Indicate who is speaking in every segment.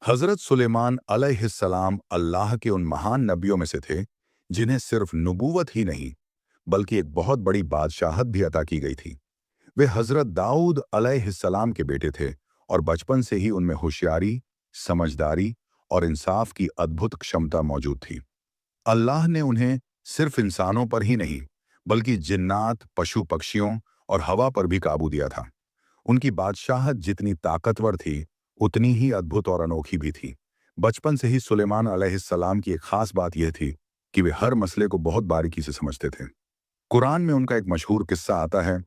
Speaker 1: हज़रत सुलेमान अलैहिस्सलाम अल्लाह के उन महान नबियों में से थे जिन्हें सिर्फ नबूवत ही नहीं बल्कि एक बहुत बड़ी बादशाहत भी अता की गई थी। वे हज़रत दाऊद अलैहिस्सलाम के बेटे थे और बचपन से ही उनमें होशियारी, समझदारी और इंसाफ की अद्भुत क्षमता मौजूद थी। अल्लाह ने उन्हें सिर्फ इंसानों पर ही नहीं बल्कि जिन्नात, पशु पक्षियों और हवा पर भी काबू दिया था। उनकी बादशाहत जितनी ताकतवर थी उतनी ही अद्भुत और अनोखी भी थी। बचपन से ही सुलेमान अलैहिस्सलाम की एक खास बात यह थी कि वे हर मसले को बहुत बारीकी से समझते थे। कुरान में उनका एक मशहूर किस्सा आता है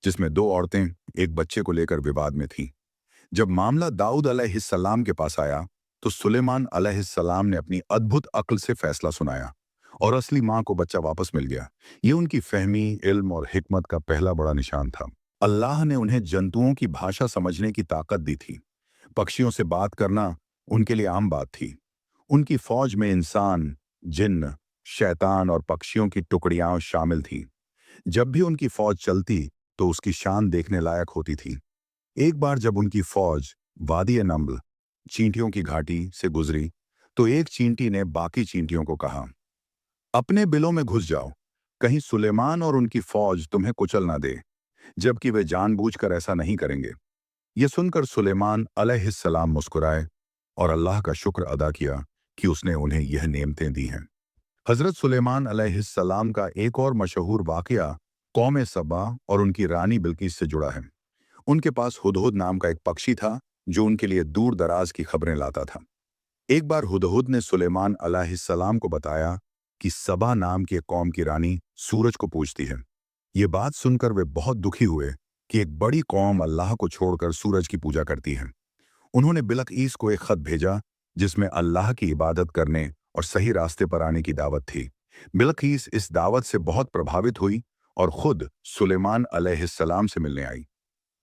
Speaker 1: जिसमें दो औरतें एक बच्चे को लेकर विवाद में थीं। जब मामला दाऊद अलैहिस्सलाम के पास आया तो सुलेमान अलैहिस्सलाम ने अपनी अद्भुत अक्ल से फैसला सुनाया और असली माँ को बच्चा वापस मिल गया। ये उनकी फहमी, इल्म और हिकमत का पहला बड़ा निशान था। अल्लाह ने उन्हें जंतुओं की भाषा समझने की ताकत दी थी। पक्षियों से बात करना उनके लिए आम बात थी। उनकी फौज में इंसान, जिन्न, शैतान और पक्षियों की टुकड़ियां शामिल थीं। जब भी उनकी फौज चलती तो उसकी शान देखने लायक होती थी। एक बार जब उनकी फौज वादी नम्ल, चींटियों की घाटी से गुजरी तो एक चींटी ने बाकी चींटियों को कहा, अपने बिलों में घुस जाओ, कहीं सुलेमान और उनकी फौज तुम्हें कुचल ना दे, जबकि वे जानबूझकर ऐसा नहीं करेंगे। ये सुनकर सुलेमान अलैहिस्सलाम मुस्कुराए और अल्लाह का शुक्र अदा किया कि उसने उन्हें यह नेमतें दी हैं। हजरत सुलेमान अलैहिस्सलाम का एक और मशहूर वाकया कौम सबा और उनकी रानी बिल्किस से जुड़ा है। उनके पास हुदहुद नाम का एक पक्षी था जो उनके लिए दूर दराज की खबरें लाता था। एक बार हुदहुद ने सुलेमान अलैहिस्सलाम को बताया कि सबा नाम की एक कौम की रानी सूरज को पूजती है। ये बात सुनकर वे बहुत दुखी हुए कि एक बड़ी कौम अल्लाह को छोड़कर सूरज की पूजा करती है। उन्होंने बिलकीस को एक खत भेजा जिसमें अल्लाह की इबादत करने और सही रास्ते पर आने की दावत थी। बिलकीस इस दावत से बहुत प्रभावित हुई और खुद सुलेमान अलैहिस्सलाम से मिलने आई।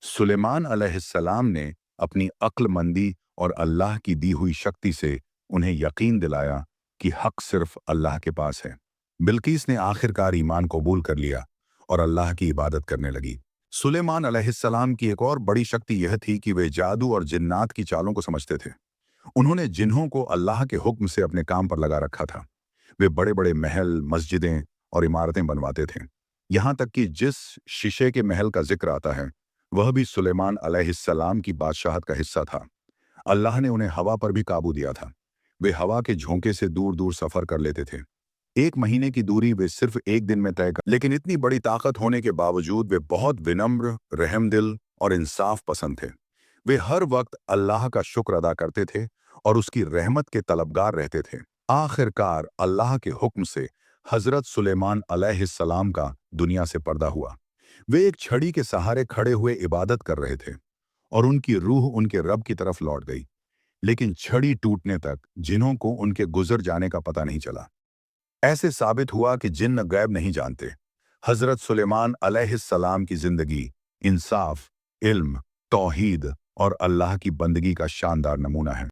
Speaker 1: सुलेमान अलैहिस्सलाम ने अपनी अक्लमंदी और अल्लाह की दी हुई शक्ति से उन्हें यकीन दिलाया कि हक सिर्फ अल्लाह के पास है। बिल्कीस ने आखिरकार ईमान कबूल कर लिया और अल्लाह की इबादत करने लगी। सुलेमान अलैहिस्सलाम की एक और बड़ी शक्ति यह थी कि वे जादू और जिन्नात की चालों को समझते थे। उन्होंने जिन्हों को अल्लाह के हुक्म से अपने काम पर लगा रखा था। वे बड़े बड़े महल, मस्जिदें और इमारतें बनवाते थे। यहाँ तक कि जिस शीशे के महल का जिक्र आता है वह भी सुलेमान अलैहिस्सलाम की बादशाहत का हिस्सा था। अल्लाह ने उन्हें हवा पर भी काबू दिया था। वे हवा के झोंके से दूर दूर सफर कर लेते थे। एक महीने की दूरी वे सिर्फ एक दिन में तय कर, लेकिन इतनी बड़ी ताकत होने के बावजूद वे बहुत विनम्र, रहमदिल और इंसाफ पसंद थे। वे हर वक्त अल्लाह का शुक्र अदा करते थे और उसकी रहमत के तलबगार रहते थे। आखिरकार अल्लाह के हुक्म से हजरत सुलेमान अलैहिस्सलाम का दुनिया से पर्दा हुआ। वे एक छड़ी के सहारे खड़े हुए इबादत कर रहे थे और उनकी रूह उनके रब की तरफ लौट गई। लेकिन छड़ी टूटने तक जिन्हों को उनके गुजर जाने का पता नहीं चला। ऐसे साबित हुआ कि जिन्न गैब नहीं जानते। हजरत सुलेमान अलैहिस्सलाम की जिंदगी इंसाफ, इल्म, तौहीद और अल्लाह की बंदगी का शानदार नमूना है।